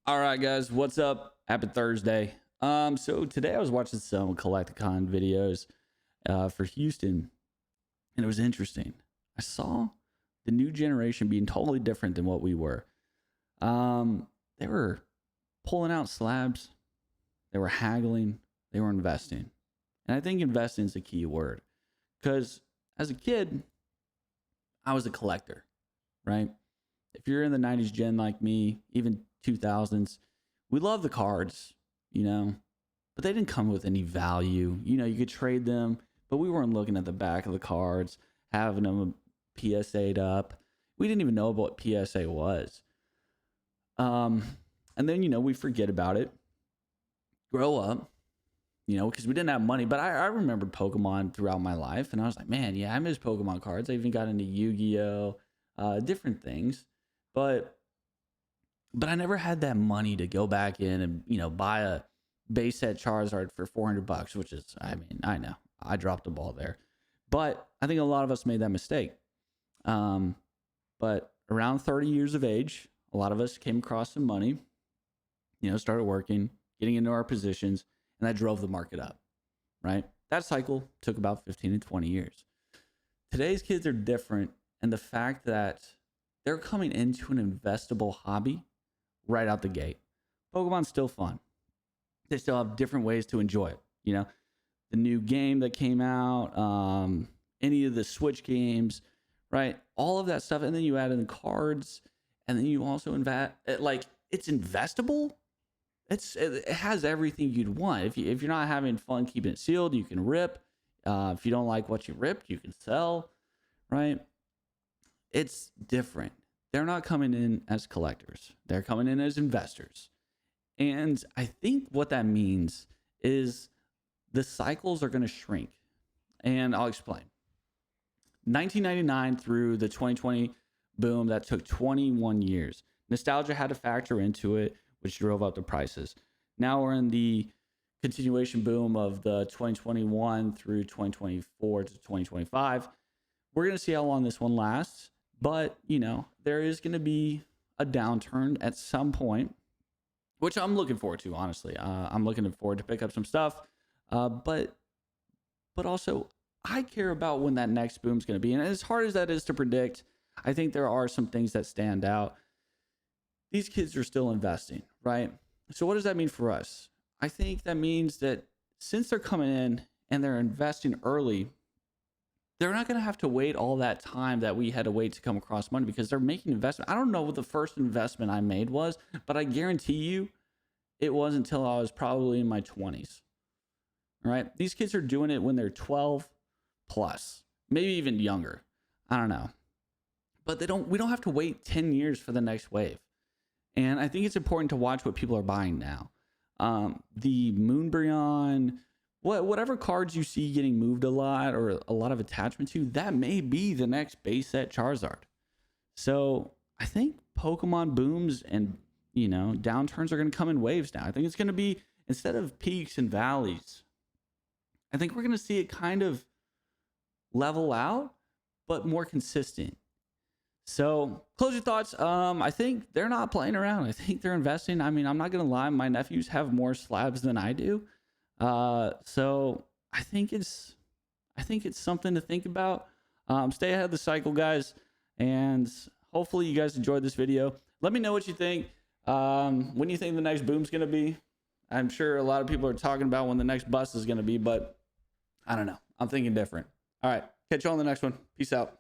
All right, guys, what's up? Happy Thursday. So today I was watching some Collecticon videos for Houston, and it was interesting. I saw the new generation being totally different than what we were. They were pulling out slabs, they were haggling, they were investing. And I think investing is a key word because as a kid, I was a collector, right? If you're in the 90s gen like me, even 2000s, we love the cards, but they didn't come with any value. You could trade them, but we weren't looking at the back of the cards, having them PSA'd up. We didn't even know what PSA was. And then, we forget about it, grow up, because we didn't have money. But I remembered Pokemon throughout my life, and I was like, man, yeah, I miss Pokemon cards. I even got into Yu-Gi-Oh, different things. But I never had that money to go back in and, buy a base set Charizard for $400, which is, I know I dropped the ball there, but I think a lot of us made that mistake. But around 30 years of age, a lot of us came across some money, started working, getting into our positions, and that drove the market up, right? That cycle took about 15 to 20 years. Today's kids are different. And the fact that they're coming into an investable hobby right out the gate. Pokemon's still fun. They still have different ways to enjoy it. The new game that came out, any of the Switch games, right? All of that stuff. And then you add in the cards, and then you also invest. It's investable. It has everything you'd want. If you're not having fun keeping it sealed, you can rip. If you don't like what you ripped, you can sell, right? It's different. They're not coming in as collectors. They're coming in as investors. And I think what that means is the cycles are going to shrink. And I'll explain. 1999 through the 2020 boom, that took 21 years. Nostalgia had to factor into it, which drove up the prices. Now we're in the continuation boom of the 2021 through 2024 to 2025. We're going to see how long this one lasts. But, there is going to be a downturn at some point, which I'm looking forward to, honestly. I'm looking forward to pick up some stuff. But also, I care about when that next boom is going to be. And as hard as that is to predict, I think there are some things that stand out. These kids are still investing, right? So what does that mean for us? I think that means that since they're coming in and they're investing early, they're not going to have to wait all that time that we had to wait to come across money because they're making investment. I don't know what the first investment I made was, but I guarantee you it wasn't until I was probably in my 20s. All right. These kids are doing it when they're 12 plus, maybe even younger. I don't know. But we don't have to wait 10 years for the next wave. And I think it's important to watch what people are buying now. The Moonbryon, whatever cards you see getting moved a lot or a lot of attachment to, that may be the next base set Charizard. So I think Pokemon booms and, downturns are going to come in waves now. I think it's going to be, instead of peaks and valleys, I think we're going to see it kind of level out, but more consistent. So close your thoughts. I think they're not playing around. I think they're investing. I'm not going to lie. My nephews have more slabs than I do. So I think it's something to think about. Stay ahead of the cycle, guys. And hopefully you guys enjoyed this video. Let me know what you think. When you think the next boom's going to be. I'm sure a lot of people are talking about when the next bust is going to be, but I don't know. I'm thinking different. All right. Catch you on the next one. Peace out.